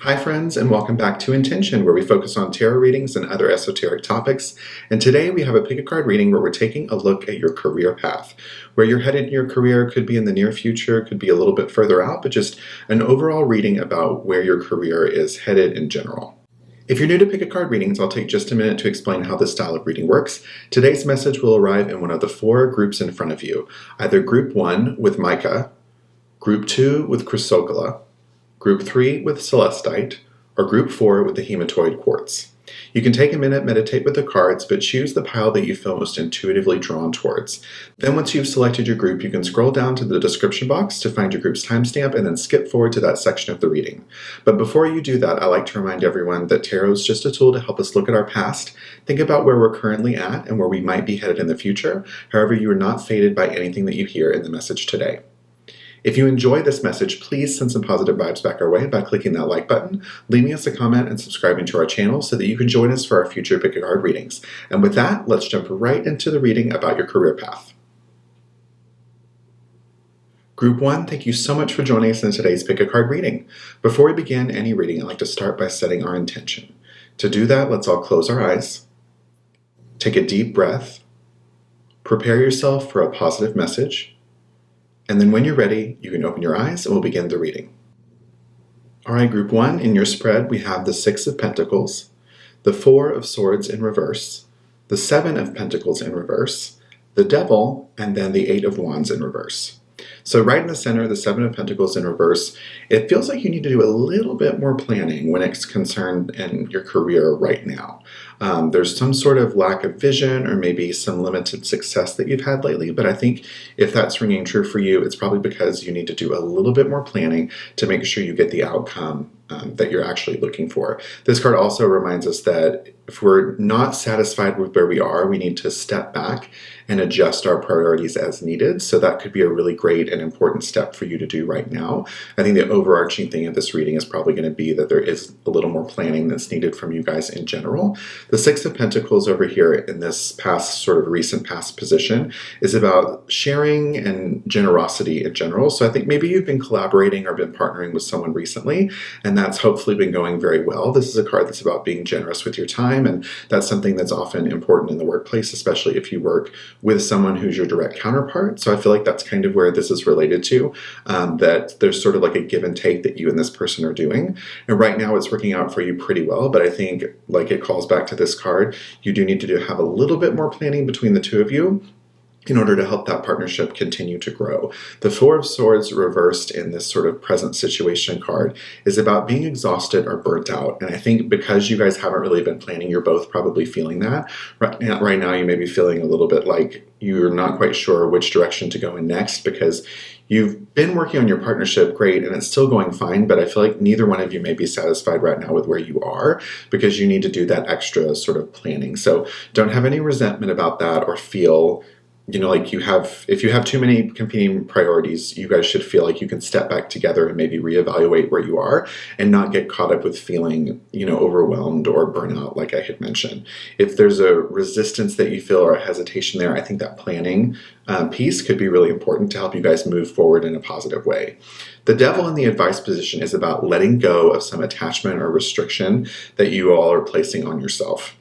Hi friends, and welcome back to Intention, where we focus on tarot readings and other esoteric topics. And today we have a pick a card reading where we're taking a look at your career path. Where you're headed in your career could be in the near future, could be a little bit further out, but just an overall reading about where your career is headed in general. If you're new to pick a card readings, I'll take just a minute to explain how this style of reading works. Today's message will arrive in one of the four groups in front of you, either Group 1 with Mica, Group 2 with Chrysocolla, Group 3 with Celestite, or Group 4 with the Hematoid Quartz. You can take a minute, meditate with the cards, but choose the pile that you feel most intuitively drawn towards. Then once you've selected your group, you can scroll down to the description box to find your group's timestamp and then skip forward to that section of the reading. But before you do that, I like to remind everyone that tarot is just a tool to help us look at our past, think about where we're currently at and where we might be headed in the future. However, you are not fated by anything that you hear in the message today. If you enjoy this message, please send some positive vibes back our way by clicking that like button, leaving us a comment, and subscribing to our channel so that you can join us for our future pick a card readings. And with that, let's jump right into the reading about your career path. Group 1, thank you so much for joining us in today's pick a card reading. Before we begin any reading, I'd like to start by setting our intention. To do that, let's all close our eyes, take a deep breath, prepare yourself for a positive message, and then when you're ready, you can open your eyes and we'll begin the reading. All right, Group 1, in your spread, we have the 6 of Pentacles, the 4 of Swords in reverse, the 7 of Pentacles in reverse, the Devil, and then the 8 of Wands in reverse. So right in the center, the 7 of Pentacles in reverse, it feels like you need to do a little bit more planning when it's concerned in your career right now. There's some sort of lack of vision or maybe some limited success that you've had lately, but I think if that's ringing true for you, it's probably because you need to do a little bit more planning to make sure you get the outcome that you're actually looking for. This card also reminds us that if we're not satisfied with where we are, we need to step back and adjust our priorities as needed. So that could be a really great and important step for you to do right now. I think the overarching thing of this reading is probably going to be that there is a little more planning that's needed from you guys in general. The 6 of Pentacles over here in this past, sort of recent past position is about sharing and generosity in general. So I think maybe you've been collaborating or been partnering with someone recently, and that's hopefully been going very well. This is a card that's about being generous with your time, and that's something that's often important in the workplace, especially if you work with someone who's your direct counterpart. So I feel like that's kind of where this is related to, that there's sort of like a give and take that you and this person are doing. And right now it's working out for you pretty well, but I think like it calls back to this card, you do need to have a little bit more planning between the two of you in order to help that partnership continue to grow. The 4 of Swords reversed in this sort of present situation card is about being exhausted or burnt out. And I think because you guys haven't really been planning, you're both probably feeling that. Right now you may be feeling a little bit like you're not quite sure which direction to go in next because you've been working on your partnership great and it's still going fine, but I feel like neither one of you may be satisfied right now with where you are because you need to do that extra sort of planning. So don't have any resentment about that or feel like if you have too many competing priorities, you guys should feel like you can step back together and maybe reevaluate where you are and not get caught up with feeling, overwhelmed or burnout, like I had mentioned. If there's a resistance that you feel or a hesitation there, I think that planning piece could be really important to help you guys move forward in a positive way. The Devil in the advice position is about letting go of some attachment or restriction that you all are placing on yourself.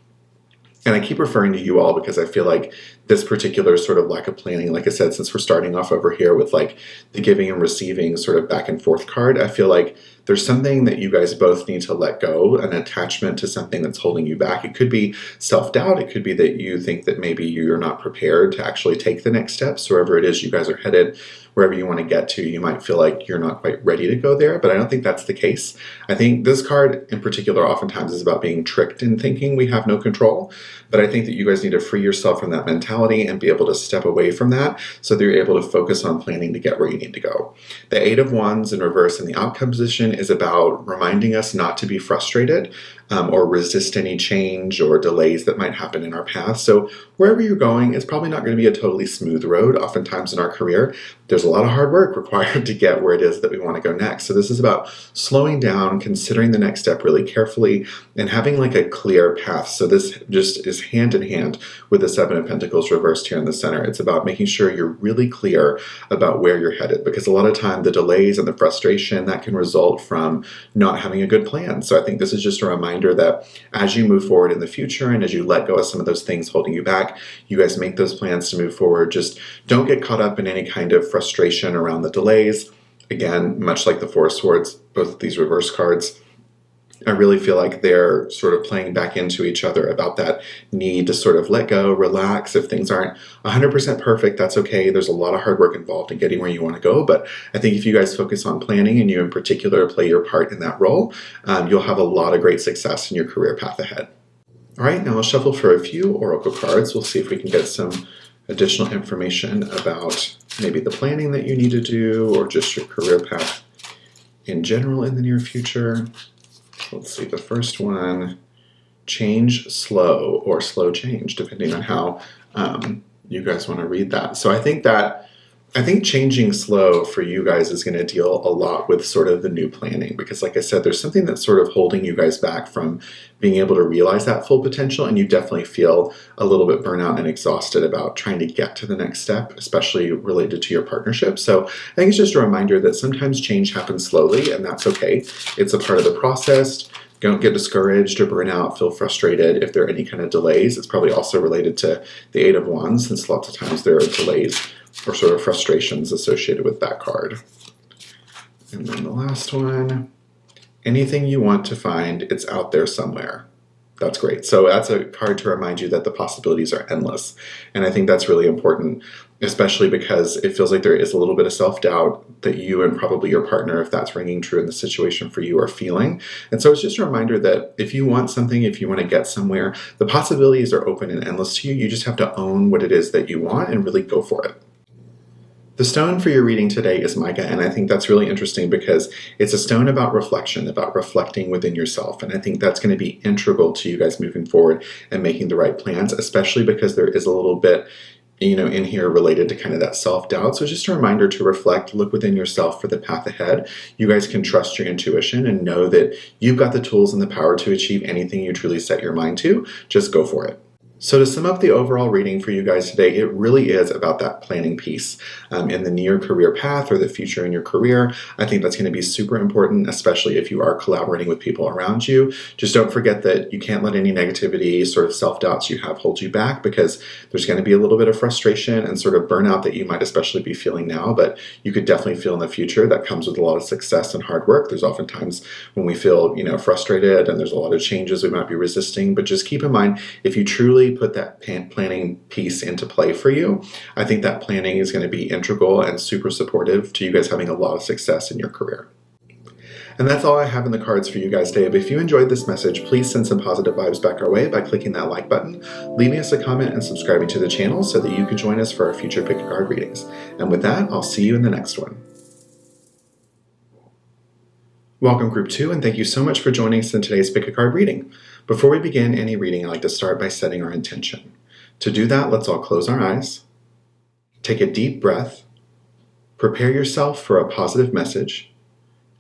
And I keep referring to you all because I feel like this particular sort of lack of planning, like I said, since we're starting off over here with like the giving and receiving sort of back and forth card, I feel like there's something that you guys both need to let go, an attachment to something that's holding you back. It could be self-doubt. It could be that you think that maybe you're not prepared to actually take the next steps. Wherever it is you guys are headed, wherever you want to get to, you might feel like you're not quite ready to go there, but I don't think that's the case. I think this card in particular oftentimes is about being tricked in thinking we have no control, but I think that you guys need to free yourself from that mentality and be able to step away from that so that you're able to focus on planning to get where you need to go. The 8 of Wands in reverse in the outcome position is about reminding us not to be frustrated or resist any change or delays that might happen in our path. So wherever you're going, it's probably not going to be a totally smooth road. Oftentimes in our career, there's a lot of hard work required to get where it is that we want to go next. So this is about slowing down, considering the next step really carefully, and having like a clear path. So this just is hand in hand with the Seven of Pentacles reversed here in the center. It's about making sure you're really clear about where you're headed, because a lot of time the delays and the frustration that can result from not having a good plan. So I think this is just a reminder that as you move forward in the future and as you let go of some of those things holding you back, you guys make those plans to move forward. Just don't get caught up in any kind of frustration around the delays. Again, much like the Four of Swords, both of these reverse cards, I really feel like they're sort of playing back into each other about that need to sort of let go, relax. If things aren't 100% perfect, that's okay. There's a lot of hard work involved in getting where you want to go. But I think if you guys focus on planning, and you in particular play your part in that role, you'll have a lot of great success in your career path ahead. All right, now I'll shuffle for a few oracle cards. We'll see if we can get some additional information about maybe the planning that you need to do, or just your career path in general in the near future. Let's see, the first one, change slow, or slow change, depending on how you guys want to read that. So I think changing slow for you guys is going to deal a lot with sort of the new planning, because like I said, there's something that's sort of holding you guys back from being able to realize that full potential, and you definitely feel a little bit burnout and exhausted about trying to get to the next step, especially related to your partnership. So I think it's just a reminder that sometimes change happens slowly, and that's okay. It's a part of the process. Don't get discouraged or burn out, feel frustrated if there are any kind of delays. It's probably also related to the Eight of Wands, since lots of times there are delays or sort of frustrations associated with that card. And then the last one, anything you want to find, it's out there somewhere. That's great. So that's a card to remind you that the possibilities are endless. And I think that's really important, especially because it feels like there is a little bit of self-doubt that you and probably your partner, if that's ringing true in the situation for you, are feeling. And so it's just a reminder that if you want something, if you want to get somewhere, the possibilities are open and endless to you. You just have to own what it is that you want and really go for it. The stone for your reading today is mica, and I think that's really interesting because it's a stone about reflection, about reflecting within yourself, and I think that's going to be integral to you guys moving forward and making the right plans, especially because there is a little bit, in here related to kind of that self-doubt. So it's just a reminder to reflect, look within yourself for the path ahead. You guys can trust your intuition and know that you've got the tools and the power to achieve anything you truly set your mind to. Just go for it. So to sum up the overall reading for you guys today, it really is about that planning piece in the near career path or the future in your career. I think that's going to be super important, especially if you are collaborating with people around you. Just don't forget that you can't let any negativity, sort of self-doubts you have hold you back, because there's going to be a little bit of frustration and sort of burnout that you might especially be feeling now, but you could definitely feel in the future. That comes with a lot of success and hard work. There's oftentimes when we feel, frustrated and there's a lot of changes we might be resisting, but just keep in mind, if you truly put that planning piece into play for you, I think that planning is going to be integral and super supportive to you guys having a lot of success in your career. And that's all I have in the cards for you guys today. But if you enjoyed this message, please send some positive vibes back our way by clicking that like button, leaving us a comment, and subscribing to the channel so that you can join us for our future pick a card readings. And with that, I'll see you in the next one. Welcome Group 2, and thank you so much for joining us in today's Pick a Card reading. Before we begin any reading, I like to start by setting our intention. To do that, let's all close our eyes, take a deep breath, prepare yourself for a positive message,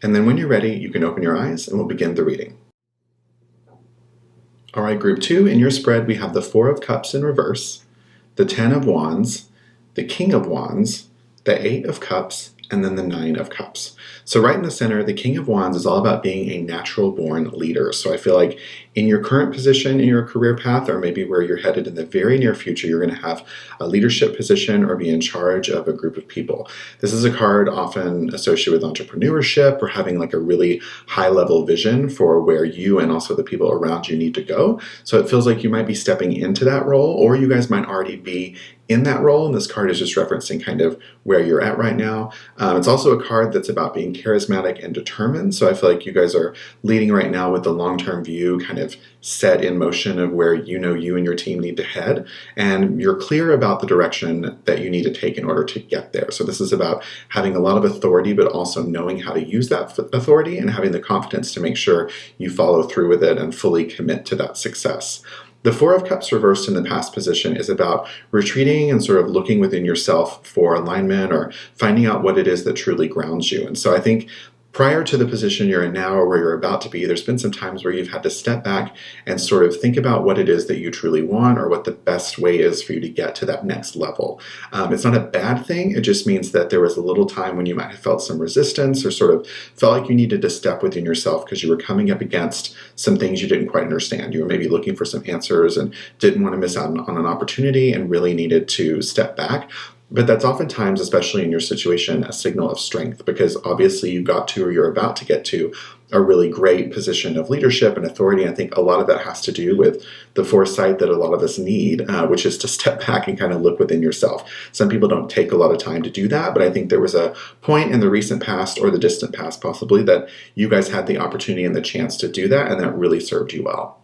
and then when you're ready, you can open your eyes and we'll begin the reading. All right, Group 2, in your spread we have the Four of Cups in reverse, the Ten of Wands, the King of Wands, the Eight of Cups, and then the Nine of Cups. So right in the center, the King of Wands is all about being a natural-born leader. So I feel like in your current position in your career path, or maybe where you're headed in the very near future, you're going to have a leadership position or be in charge of a group of people. This is a card often associated with entrepreneurship or having like a really high-level vision for where you and also the people around you need to go. So it feels like you might be stepping into that role, or you guys might already be in that role, and this card is just referencing kind of where you're at right now. It's also a card that's about being charismatic and determined, so I feel like you guys are leading right now with the long-term view kind of set in motion of where you know you and your team need to head, and you're clear about the direction that you need to take in order to get there. So this is about having a lot of authority, but also knowing how to use that authority and having the confidence to make sure you follow through with it and fully commit to that success. The Four of Cups reversed in the past position is about retreating and sort of looking within yourself for alignment or finding out what it is that truly grounds you. And so I think prior to the position you're in now or where you're about to be, there's been some times where you've had to step back and sort of think about what it is that you truly want or what the best way is for you to get to that next level. It's not a bad thing. It just means that there was a little time when you might have felt some resistance or sort of felt like you needed to step within yourself because you were coming up against some things you didn't quite understand. You were maybe looking for some answers and didn't want to miss out on an opportunity and really needed to step back. But that's oftentimes, especially in your situation, a signal of strength because obviously you got to or you're about to get to a really great position of leadership and authority. I think a lot of that has to do with the foresight that a lot of us need, which is to step back and kind of look within yourself. Some people don't take a lot of time to do that, but I think there was a point in the recent past or the distant past possibly that you guys had the opportunity and the chance to do that, and that really served you well.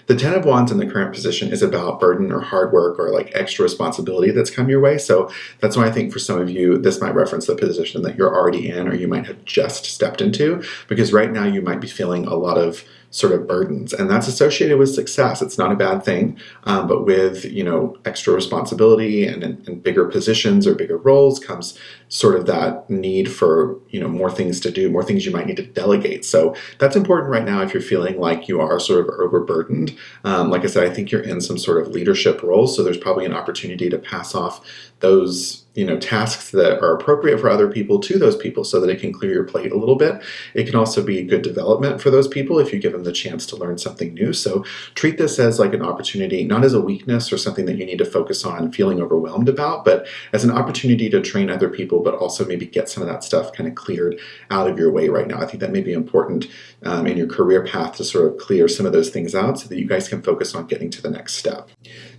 The Ten of Wands in the current position is about burden or hard work or like extra responsibility that's come your way. So that's why I think for some of you, this might reference the position that you're already in or you might have just stepped into, because right now you might be feeling a lot of sort of burdens, and that's associated with success. It's not a bad thing, but with extra responsibility and bigger positions or bigger roles comes sort of that need for more things to do, more things you might need to delegate. So that's important right now if you're feeling like you are sort of overburdened. Like I said, I think you're in some sort of leadership role, so there's probably an opportunity to pass off those tasks that are appropriate for other people to those people so that it can clear your plate a little bit. It can also be good development for those people if you give them the chance to learn something new. So treat this as like an opportunity, not as a weakness or something that you need to focus on feeling overwhelmed about, but as an opportunity to train other people, but also maybe get some of that stuff kind of cleared out of your way right now. I think that may be important in your career path to sort of clear some of those things out so that you guys can focus on getting to the next step.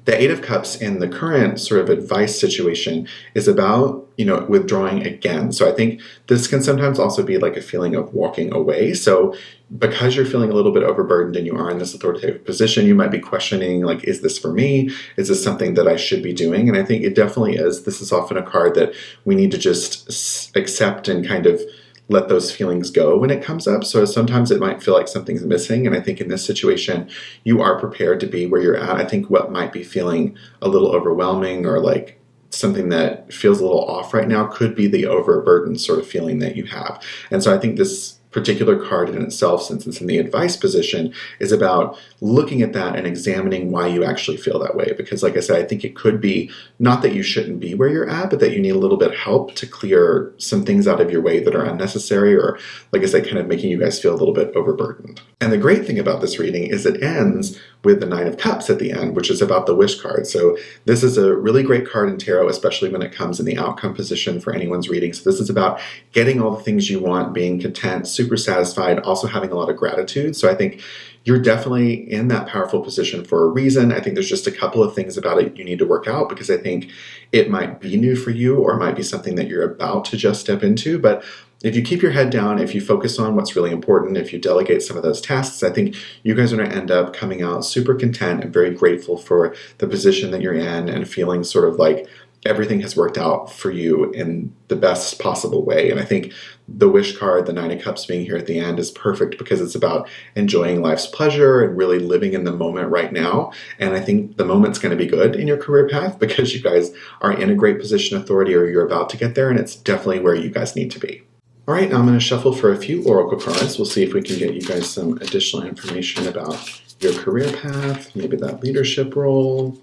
The Eight of Cups in the current sort of advice situation is about, withdrawing again. So I think this can sometimes also be like a feeling of walking away. So because you're feeling a little bit overburdened and you are in this authoritative position, you might be questioning, like, is this for me? Is this something that I should be doing? And I think it definitely is. This is often a card that we need to just accept and kind of let those feelings go when it comes up. So sometimes it might feel like something's missing. And I think in this situation, you are prepared to be where you're at. I think what might be feeling a little overwhelming or like something that feels a little off right now could be the overburdened sort of feeling that you have. And so I think this particular card in itself, since it's in the advice position, is about looking at that and examining why you actually feel that way. Because like I said, I think it could be not that you shouldn't be where you're at, but that you need a little bit of help to clear some things out of your way that are unnecessary or, like I said, kind of making you guys feel a little bit overburdened. And the great thing about this reading is it ends with the Nine of Cups at the end, which is about the wish card. So this is a really great card in tarot, especially when it comes in the outcome position for anyone's reading. So this is about getting all the things you want, being content, super satisfied, also having a lot of gratitude. So I think you're definitely in that powerful position for a reason. I think there's just a couple of things about it you need to work out because I think it might be new for you or it might be something that you're about to just step into. But if you keep your head down, if you focus on what's really important, if you delegate some of those tasks, I think you guys are going to end up coming out super content and very grateful for the position that you're in and feeling sort of like everything has worked out for you in the best possible way. And I think the wish card, the Nine of Cups being here at the end, is perfect because it's about enjoying life's pleasure and really living in the moment right now. And I think the moment's going to be good in your career path because you guys are in a great position of authority or you're about to get there, and it's definitely where you guys need to be. All right, now I'm going to shuffle for a few oracle cards. We'll see if we can get you guys some additional information about your career path, maybe that leadership role.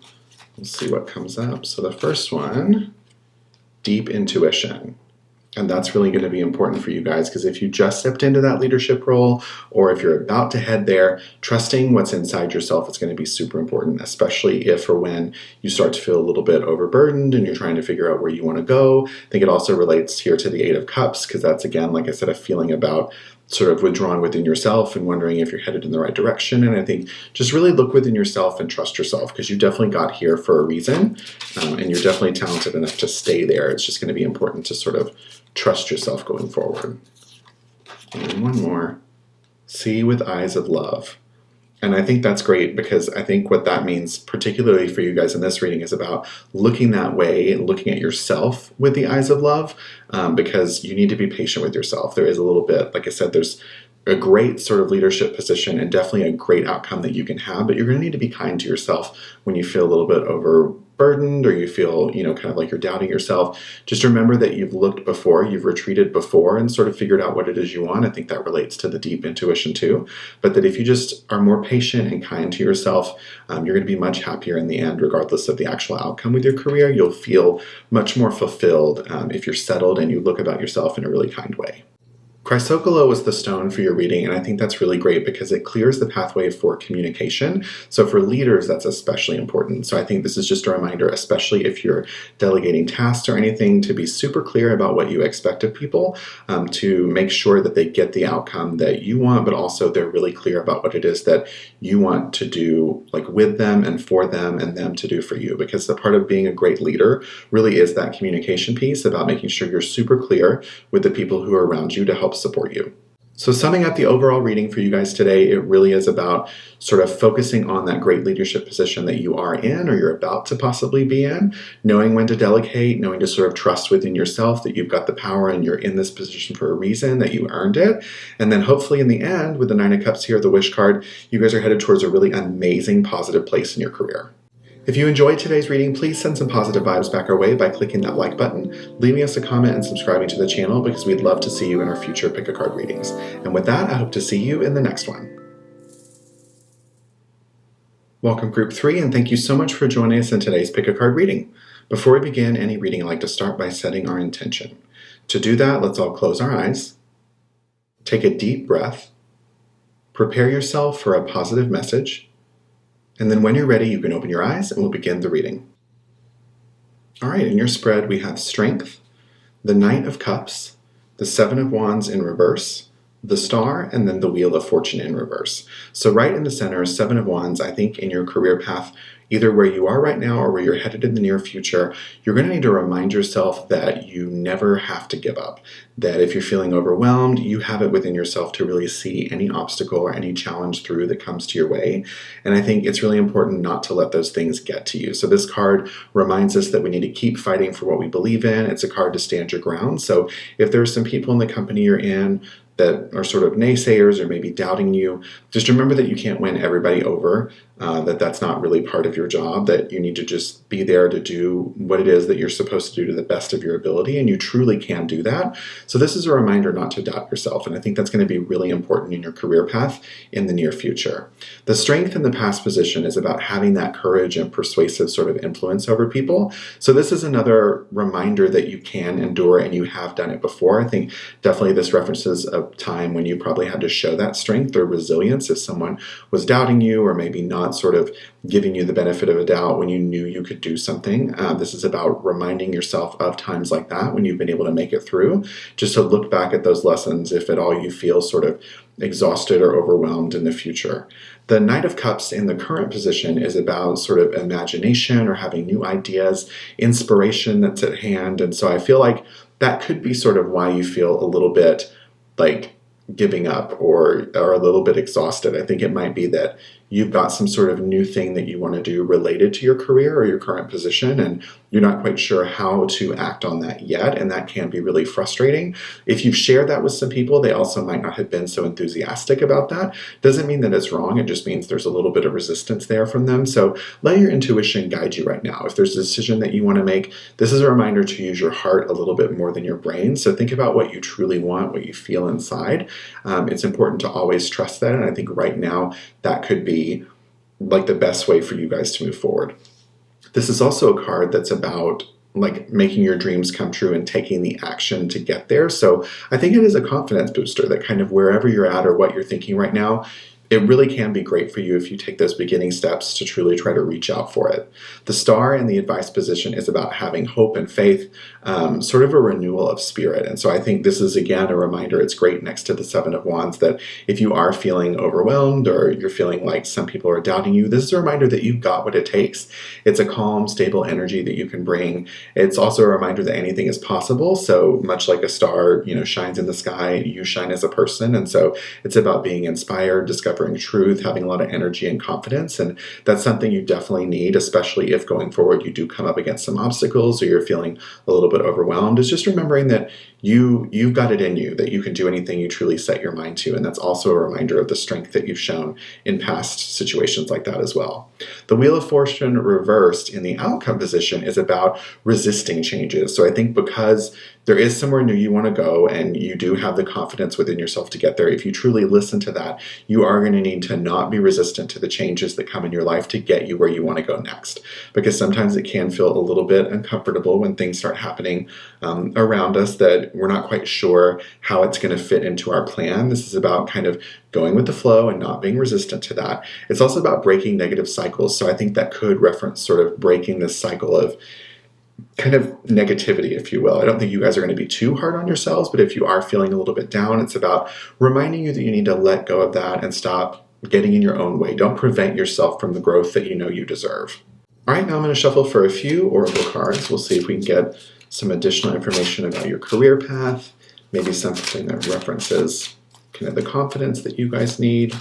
We'll see what comes up. So the first one, deep intuition. And that's really going to be important for you guys because if you just stepped into that leadership role or if you're about to head there, trusting what's inside yourself is going to be super important, especially if or when you start to feel a little bit overburdened and you're trying to figure out where you want to go. I think it also relates here to the Eight of Cups because that's, again, like I said, a feeling about sort of withdrawn within yourself and wondering if you're headed in the right direction. And I think just really look within yourself and trust yourself, because you definitely got here for a reason, and you're definitely talented enough to stay there. It's just going to be important to sort of trust yourself going forward. And one more. See with eyes of love. And I think that's great, because I think what that means, particularly for you guys in this reading, is about looking that way and looking at yourself with the eyes of love, because you need to be patient with yourself. There is a little bit, like I said, there's a great sort of leadership position and definitely a great outcome that you can have, but you're going to need to be kind to yourself when you feel a little bit overburdened, or you feel, kind of like you're doubting yourself. Just remember that you've looked before, you've retreated before and sort of figured out what it is you want. I think that relates to the deep intuition too, but that if you just are more patient and kind to yourself, you're going to be much happier in the end, regardless of the actual outcome with your career. You'll feel much more fulfilled if you're settled and you look about yourself in a really kind way. Chrysocolo was the stone for your reading, and I think that's really great because it clears the pathway for communication. So for leaders, that's especially important. So I think this is just a reminder, especially if you're delegating tasks or anything, to be super clear about what you expect of people, to make sure that they get the outcome that you want, but also they're really clear about what it is that you want to do, like with them and for them, and them to do for you. Because the part of being a great leader really is that communication piece, about making sure you're super clear with the people who are around you to help support you. So summing up the overall reading for you guys today, it really is about sort of focusing on that great leadership position that you are in, or you're about to possibly be in, knowing when to delegate, knowing to sort of trust within yourself that you've got the power and you're in this position for a reason, that you earned it. And then hopefully in the end, with the Nine of Cups here, the Wish card, you guys are headed towards a really amazing, positive place in your career. If you enjoyed today's reading, please send some positive vibes back our way by clicking that like button, leaving us a comment, and subscribing to the channel, because we'd love to see you in our future Pick a Card readings. And with that, I hope to see you in the next one. Welcome, Group 3, and thank you so much for joining us in today's Pick a Card reading. Before we begin any reading, I'd like to start by setting our intention. To do that, let's all close our eyes, take a deep breath, prepare yourself for a positive message, and then when you're ready, you can open your eyes and we'll begin the reading. All right, in your spread, we have Strength, the Knight of Cups, the Seven of Wands in reverse, the Star, and then the Wheel of Fortune in reverse. So right in the center, Seven of Wands. I think in your career path, either where you are right now or where you're headed in the near future, you're going to need to remind yourself that you never have to give up. That if you're feeling overwhelmed, you have it within yourself to really see any obstacle or any challenge through that comes to your way. And I think it's really important not to let those things get to you. So this card reminds us that we need to keep fighting for what we believe in. It's a card to stand your ground. So if there's some people in the company you're in that are sort of naysayers or maybe doubting you, just remember that you can't win everybody over, that's not really part of your job, that you need to just be there to do what it is that you're supposed to do to the best of your ability, and you truly can do that. So this is a reminder not to doubt yourself, and I think that's going to be really important in your career path in the near future. The Strength in the past position is about having that courage and persuasive sort of influence over people. So this is another reminder that you can endure, and you have done it before. I think definitely this references a time when you probably had to show that strength or resilience if someone was doubting you, or maybe not sort of giving you the benefit of a doubt when you knew you could do something. This is about reminding yourself of times like that when you've been able to make it through, just to look back at those lessons if at all you feel sort of exhausted or overwhelmed in the future. The Knight of Cups in the current position is about sort of imagination or having new ideas, inspiration that's at hand. And so I feel like that could be sort of why you feel a little bit like giving up or a little bit exhausted. I think it might be that you've got some sort of new thing that you want to do related to your career or your current position, and you're not quite sure how to act on that yet, and that can be really frustrating. If you've shared that with some people, they also might not have been so enthusiastic about that. Doesn't mean that it's wrong, it just means there's a little bit of resistance there from them. So let your intuition guide you right now. If there's a decision that you want to make, this is a reminder to use your heart a little bit more than your brain. So think about what you truly want, what you feel inside. It's important to always trust that, and I think right now that could be like the best way for you guys to move forward. This is also a card that's about like making your dreams come true and taking the action to get there. So I think it is a confidence booster that kind of wherever you're at or what you're thinking right now, it really can be great for you if you take those beginning steps to truly try to reach out for it. The Star in the advice position is about having hope and faith, sort of a renewal of spirit. And so I think this is, again, a reminder. It's great next to the Seven of Wands that if you are feeling overwhelmed or you're feeling like some people are doubting you, this is a reminder that you've got what it takes. It's a calm, stable energy that you can bring. It's also a reminder that anything is possible. So much like a star, shines in the sky, you shine as a person. And so it's about being inspired, discovering truth, having a lot of energy and confidence. And that's something you definitely need, especially if going forward you do come up against some obstacles or you're feeling a little bit overwhelmed. Is just remembering that you've got it in you, that you can do anything you truly set your mind to. And that's also a reminder of the strength that you've shown in past situations like that as well. The Wheel of Fortune reversed in the outcome position is about resisting changes. So I think because there is somewhere new you want to go and you do have the confidence within yourself to get there, if you truly listen to that, you are going to need to not be resistant to the changes that come in your life to get you where you want to go next. Because sometimes it can feel a little bit uncomfortable when things start happening around us that we're not quite sure how it's going to fit into our plan. This is about kind of going with the flow and not being resistant to that. It's also about breaking negative cycles. So I think that could reference sort of breaking this cycle of kind of negativity, if you will. I don't think you guys are going to be too hard on yourselves, but if you are feeling a little bit down, it's about reminding you that you need to let go of that and stop getting in your own way. Don't prevent yourself from the growth that you know you deserve. All right, now I'm going to shuffle for a few oracle cards. We'll see if we can get some additional information about your career path, maybe something that references kind of the confidence that you guys need.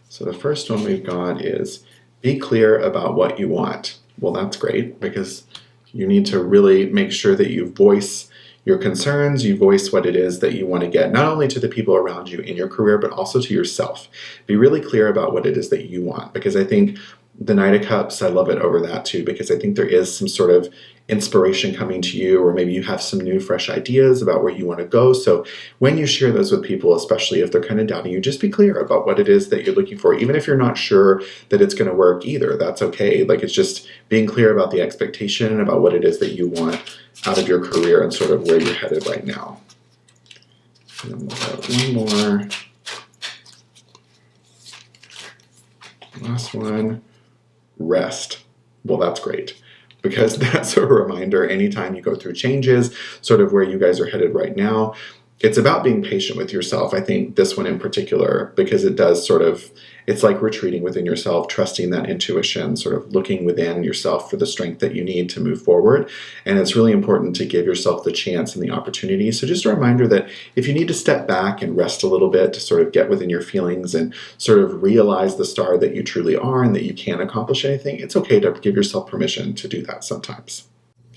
So the first one we've got is be clear about what you want. Well, that's great because you need to really make sure that you voice your concerns, you voice what it is that you want to get, not only to the people around you in your career, but also to yourself. Be really clear about what it is that you want, because I think the Knight of Cups, I love it over that too, because I think there is some sort of inspiration coming to you, or maybe you have some new, fresh ideas about where you want to go. So when you share those with people, especially if they're kind of doubting you, just be clear about what it is that you're looking for. Even if you're not sure that it's going to work either, that's okay. Like, it's just being clear about the expectation, about what it is that you want out of your career and sort of where you're headed right now. And then we'll have one more. Last one. Rest. Well, that's great, because that's a reminder anytime you go through changes, sort of where you guys are headed right now. It's about being patient with yourself. I think this one in particular, because it does sort of, it's like retreating within yourself, trusting that intuition, sort of looking within yourself for the strength that you need to move forward. And it's really important to give yourself the chance and the opportunity. So just a reminder that if you need to step back and rest a little bit to sort of get within your feelings and sort of realize the star that you truly are and that you can accomplish anything, it's okay to give yourself permission to do that sometimes.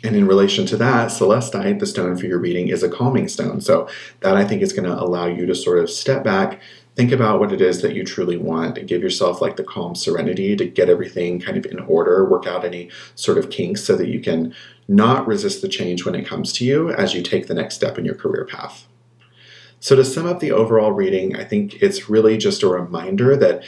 And in relation to that, Celestite, the stone for your reading, is a calming stone. So that, I think, is going to allow you to sort of step back, think about what it is that you truly want, and give yourself like the calm serenity to get everything kind of in order, work out any sort of kinks so that you can not resist the change when it comes to you as you take the next step in your career path. So to sum up the overall reading, I think it's really just a reminder that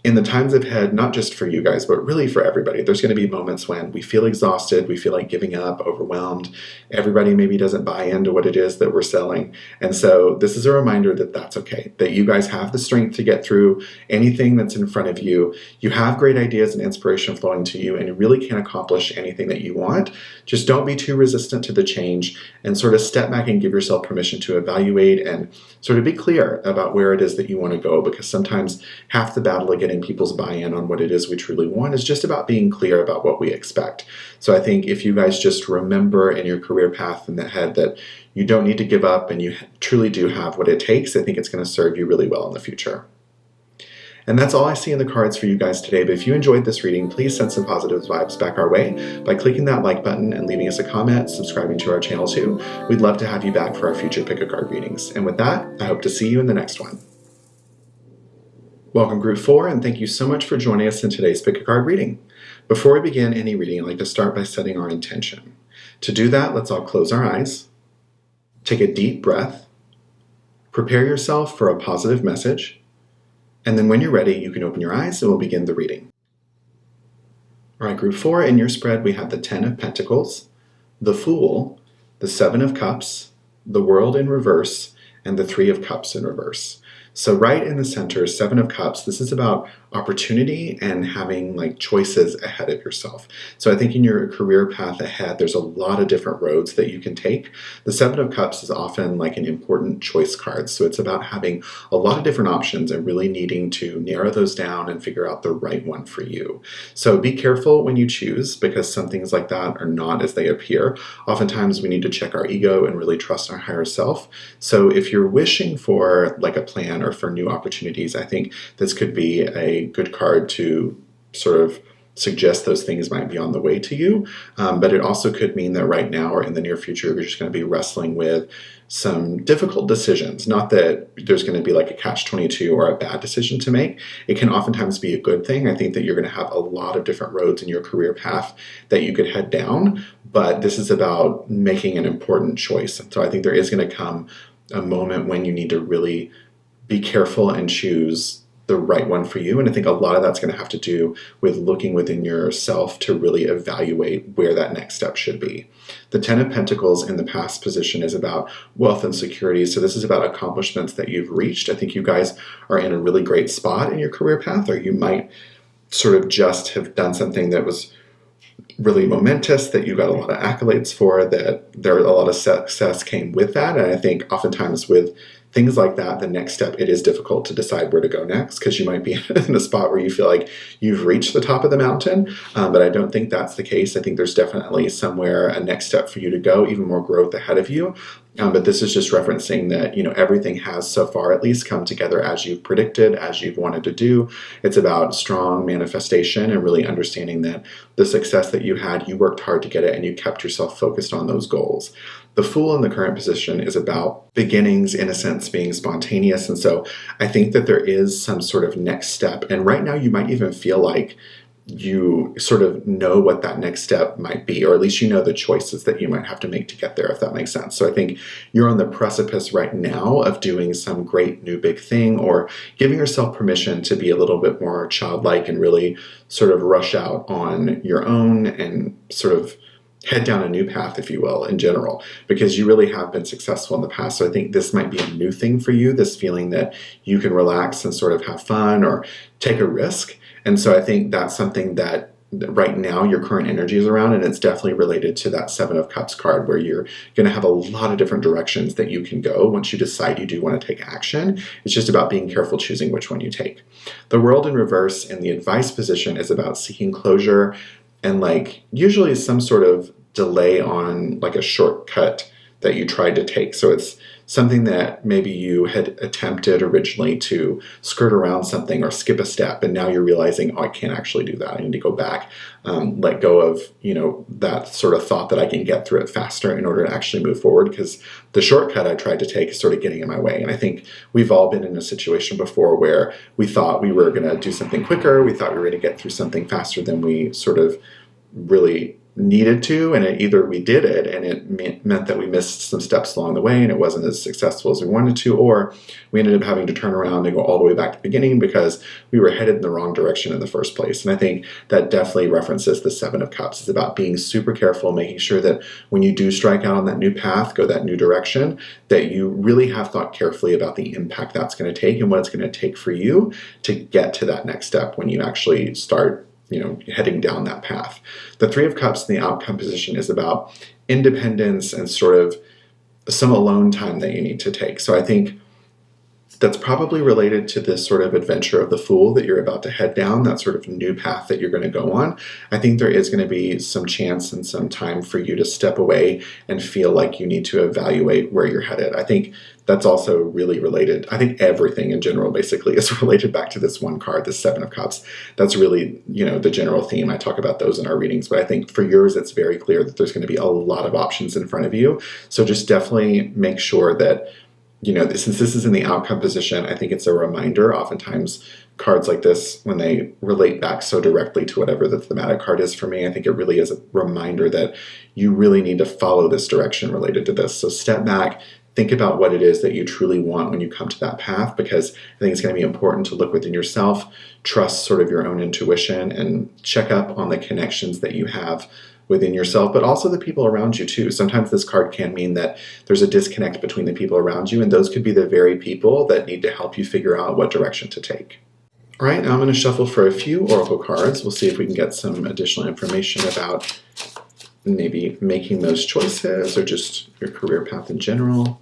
in the times ahead, not just for you guys, but really for everybody, there's going to be moments when we feel exhausted, we feel like giving up, overwhelmed. Everybody maybe doesn't buy into what it is that we're selling. And so this is a reminder that that's okay, that you guys have the strength to get through anything that's in front of you. You have great ideas and inspiration flowing to you, and you really can accomplish anything that you want. Just don't be too resistant to the change, and sort of step back and give yourself permission to evaluate and sort of be clear about where it is that you want to go, because sometimes half the battle of getting people's buy-in on what it is we truly want is just about being clear about what we expect. So I think if you guys just remember in your career path in the head that you don't need to give up and you truly do have what it takes, I think it's going to serve you really well in the future. And that's all I see in the cards for you guys today. But if you enjoyed this reading, please send some positive vibes back our way by clicking that like button and leaving us a comment, subscribing to our channel too. We'd love to have you back for our future Pick a Card readings. And with that, I hope to see you in the next one. Welcome, Group 4, and thank you so much for joining us in today's Pick a Card reading. Before we begin any reading, I'd like to start by setting our intention. To do that, let's all close our eyes, take a deep breath, prepare yourself for a positive message, and then when you're ready, you can open your eyes and we'll begin the reading. All right, Group 4, in your spread, we have the 10 of Pentacles, the Fool, the 7 of Cups, the World in reverse, and the 3 of Cups in reverse. So right in the center, 7 of Cups, this is about opportunity and having like choices ahead of yourself. So I think in your career path ahead, there's a lot of different roads that you can take. The Seven of Cups is often like an important choice card. So it's about having a lot of different options and really needing to narrow those down and figure out the right one for you. So be careful when you choose, because some things like that are not as they appear. Oftentimes we need to check our ego and really trust our higher self. So if you're wishing for like a plan or for new opportunities, I think this could be a good card to sort of suggest those things might be on the way to you. But it also could mean that right now or in the near future, you're just going to be wrestling with some difficult decisions. Not that there's going to be like a catch-22 or a bad decision to make. It can oftentimes be a good thing. I think that you're going to have a lot of different roads in your career path that you could head down, but this is about making an important choice. So I think there is going to come a moment when you need to really be careful and choose the right one for you. And I think a lot of that's going to have to do with looking within yourself to really evaluate where that next step should be. The Ten of Pentacles in the past position is about wealth and security. So this is about accomplishments that you've reached. I think you guys are in a really great spot in your career path, or you might sort of just have done something that was really momentous, that you got a lot of accolades for, that there a lot of success came with that. And I think oftentimes with things like that, the next step, it is difficult to decide where to go next, because you might be in a spot where you feel like you've reached the top of the mountain. But I don't think that's the case. I think there's definitely somewhere a next step for you to go, even more growth ahead of you. But this is just referencing that, everything has so far at least come together as you've predicted, as you've wanted to do. It's about strong manifestation and really understanding that the success that you had, you worked hard to get it and you kept yourself focused on those goals. The Fool in the current position is about beginnings, innocence, being spontaneous. And so I think that there is some sort of next step. And right now you might even feel like you sort of know what that next step might be, or at least you know the choices that you might have to make to get there, if that makes sense. So I think you're on the precipice right now of doing some great new big thing, or giving yourself permission to be a little bit more childlike and really sort of rush out on your own and sort of head down a new path, if you will, in general, because you really have been successful in the past. So I think this might be a new thing for you, this feeling that you can relax and sort of have fun or take a risk. And so I think that's something that right now your current energy is around, and it's definitely related to that Seven of Cups card, where you're going to have a lot of different directions that you can go once you decide you do want to take action. It's just about being careful choosing which one you take. The World in reverse in the advice position is about seeking closure and like usually some sort of delay on like a shortcut that you tried to take. So it's something that maybe you had attempted originally to skirt around something or skip a step, and now you're realizing, oh, I can't actually do that. I need to go back, let go of, that sort of thought that I can get through it faster in order to actually move forward, because the shortcut I tried to take is sort of getting in my way. And I think we've all been in a situation before where we thought we were going to do something quicker. We thought we were going to get through something faster than we sort of really needed to, and either we did it and it meant that we missed some steps along the way and it wasn't as successful as we wanted to, or we ended up having to turn around and go all the way back to the beginning because we were headed in the wrong direction in the first place. And I think that definitely references the Seven of Cups. It's about being super careful, making sure that when you do strike out on that new path, go that new direction, that you really have thought carefully about the impact that's going to take and what it's going to take for you to get to that next step when you actually start heading down that path. The Three of Cups in the outcome position is about independence and sort of some alone time that you need to take. So I think that's probably related to this sort of adventure of the Fool that you're about to head down, that sort of new path that you're going to go on. I think there is going to be some chance and some time for you to step away and feel like you need to evaluate where you're headed. I think that's also really related. I think everything in general basically is related back to this one card, the Seven of Cups. That's really, the general theme. I talk about those in our readings, but I think for yours, it's very clear that there's going to be a lot of options in front of you. So just definitely make sure that since this is in the outcome position, I think it's a reminder. Oftentimes, cards like this, when they relate back so directly to whatever the thematic card is for me, I think it really is a reminder that you really need to follow this direction related to this. So step back, think about what it is that you truly want when you come to that path, because I think it's going to be important to look within yourself, trust sort of your own intuition, and check up on the connections that you have within yourself, but also the people around you too. Sometimes this card can mean that there's a disconnect between the people around you, and those could be the very people that need to help you figure out what direction to take. All right, now I'm going to shuffle for a few oracle cards. We'll see if we can get some additional information about maybe making those choices or just your career path in general.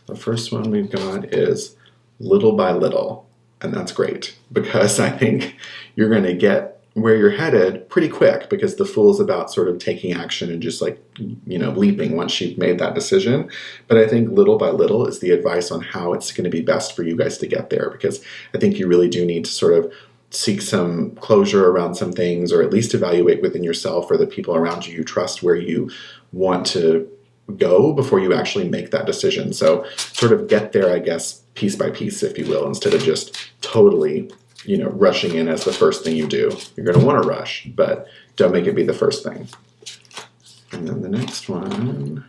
The first one we've got is little by little, and that's great because I think you're going to get where you're headed pretty quick, because the Fool is about sort of taking action and just like, leaping once you've made that decision. But I think little by little is the advice on how it's going to be best for you guys to get there, because I think you really do need to sort of seek some closure around some things, or at least evaluate within yourself or the people around you trust where you want to go before you actually make that decision. So sort of get there, I guess, piece by piece, if you will, instead of just totally rushing in as the first thing you do. You're going to want to rush, but don't make it be the first thing. And then the next one,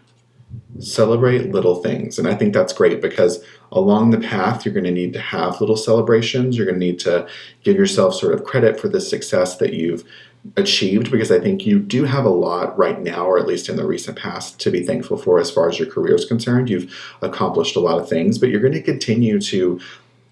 celebrate little things. And I think that's great, because along the path, you're going to need to have little celebrations. You're going to need to give yourself sort of credit for the success that you've achieved, because I think you do have a lot right now, or at least in the recent past, to be thankful for as far as your career is concerned. You've accomplished a lot of things, but you're going to continue to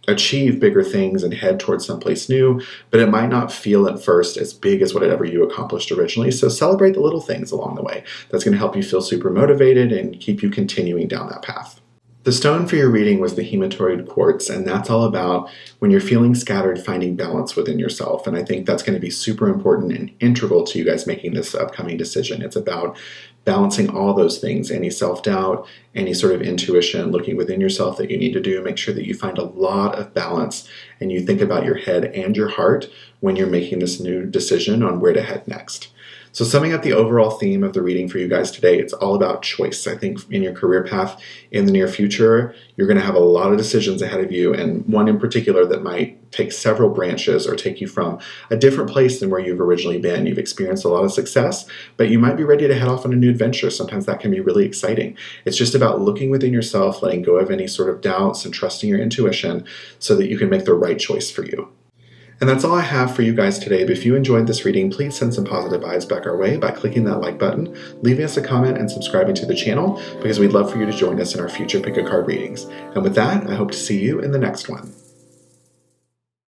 achieve bigger things and head towards someplace new, but it might not feel at first as big as whatever you accomplished originally. So celebrate the little things along the way. That's going to help you feel super motivated and keep you continuing down that path. The stone for your reading was the hematoid quartz, and that's all about when you're feeling scattered, finding balance within yourself. And I think that's going to be super important and integral to you guys making this upcoming decision. It's about balancing all those things, any self-doubt, any sort of intuition, looking within yourself that you need to do. Make sure that you find a lot of balance and you think about your head and your heart when you're making this new decision on where to head next. So summing up the overall theme of the reading for you guys today, it's all about choice. I think in your career path in the near future, you're going to have a lot of decisions ahead of you, and one in particular that might take several branches or take you from a different place than where you've originally been. You've experienced a lot of success, but you might be ready to head off on a new adventure. Sometimes that can be really exciting. It's just about looking within yourself, letting go of any sort of doubts, and trusting your intuition so that you can make the right choice for you. And that's all I have for you guys today. But if you enjoyed this reading, please send some positive vibes back our way by clicking that like button, leaving us a comment, and subscribing to the channel, because we'd love for you to join us in our future Pick a Card readings. And with that, I hope to see you in the next one.